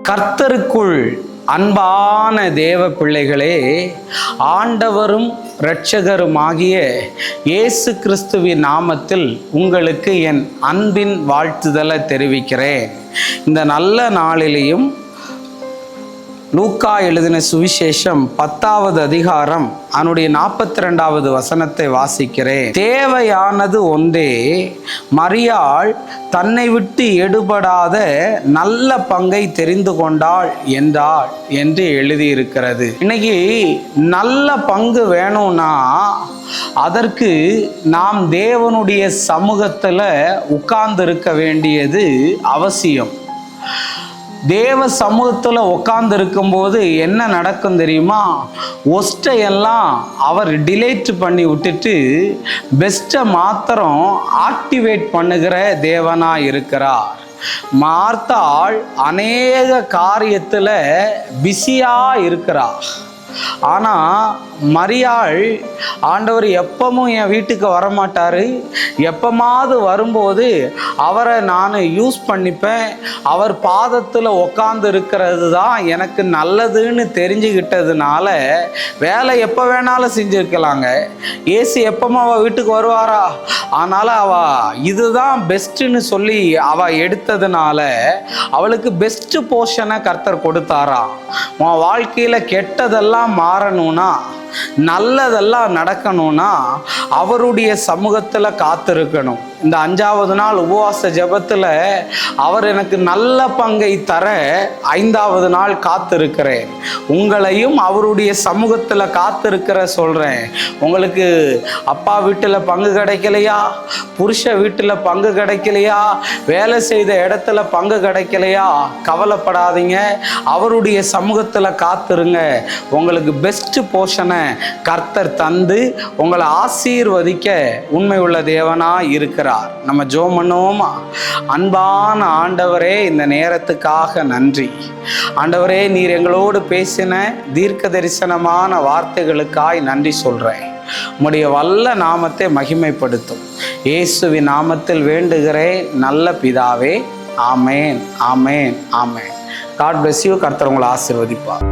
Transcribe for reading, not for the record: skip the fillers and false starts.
கர்த்தருக்குள் அன்பான தேவ பிள்ளைகளே, ஆண்டவரும் இரட்சகருமாகிய இயேசு கிறிஸ்துவின் நாமத்தில் உங்களுக்கு என் அன்பின் வாழ்த்துதலை தெரிவிக்கிறேன். இந்த நல்ல நாளிலேயும் லூக்கா எழுதின சுவிசேஷம் 10வது அதிகாரம் அதனுடைய 42வது வசனத்தை வாசிக்கிறேன். தேவையானது ஒன்றே, மரியாள் தன்னை விட்டு எடுபடாத நல்ல பங்கை தெரிந்து கொண்டாள் என்றாள் என்று எழுதியிருக்கிறது. இன்னைக்கு நல்ல பங்கு வேணும்னா அதற்கு நாம் தேவனுடைய சமூகத்தில் உட்கார்ந்து இருக்க வேண்டியது அவசியம். தேவ சமூகத்தில் உட்கார்ந்து இருக்கும்போது என்ன நடக்கும் தெரியுமா? ஒஸ்ட்டையெல்லாம் அவர் டிலேட் பண்ணி விட்டுட்டு பெஸ்ட்டை மாத்திரம் ஆக்டிவேட் பண்ணுகிற தேவனாக இருக்கிறார். மார்த்தாள் அநேக காரியத்தில் பிஸியாக இருக்கிறார். ஆனால் மரியாள், ஆண்டவர் எப்பவும் என் வீட்டுக்கு வரமாட்டார், எப்பமாவது வரும்போது அவரை நான் யூஸ் பண்ணிப்பேன், அவர் பாதத்தில் உட்கார்ந்து இருக்கிறது தான் எனக்கு நல்லதுன்னு தெரிஞ்சுக்கிட்டதுனால வேலை எப்போ வேணாலும் செஞ்சுருக்கலாங்க. ஏசு எப்பவும் அவள் வீட்டுக்கு வருவாரா? அதனால் அவள் இதுதான் பெஸ்ட்டுன்னு சொல்லி அவள் எடுத்ததுனால அவளுக்கு பெஸ்ட்டு போர்ஷனை கர்த்தர் கொடுத்தாரா. உன் வாழ்க்கையில் கெட்டதெல்லாம் மாறணும்னா, நல்லதெல்லாம் நடக்கணும்னா அவருடைய சமூகத்தில் காத்திருக்கணும். இந்த 5வது நாள் உபவாச ஜெபத்தில் அவர் எனக்கு நல்ல பங்கை தர 5வது நாள் காத்திருக்கிறேன். உங்களையும் அவருடைய சமூகத்தில் காத்திருக்கிற சொல்கிறேன். உங்களுக்கு அப்பா வீட்டில் பங்கு கிடைக்கலையா, புருஷ வீட்டில் பங்கு கிடைக்கலையா, வேலை செய்த இடத்துல பங்கு கிடைக்கலையா, கவலைப்படாதீங்க. அவருடைய சமூகத்தில் காத்திருங்க. உங்களுக்கு பெஸ்ட் போர்ஷனை கர்த்தர் தந்து உங்களை ஆசீர்வதிக்க உண்மை உள்ள தேவனாக இருக்கிறார். நம்ம ஜெபம் பண்ணுவோமா? அன்பான ஆண்டவரே, இந்த நேரத்துக்காக நன்றி. ஆண்டவரே, நீர் எங்களோடு பேசின தீர்க்க தரிசனமான வார்த்தைகளுக்காய் நன்றி சொல்கிறேன். உம்முடைய வல்ல நாமத்தை மகிமைப்படுத்தும். இயேசுவின் நாமத்தில் வேண்டுகிறேன் நல்ல பிதாவே. ஆமேன், ஆமேன், ஆமேன். God bless you. கர்த்தர் உங்களை ஆசீர்வதிப்பார்.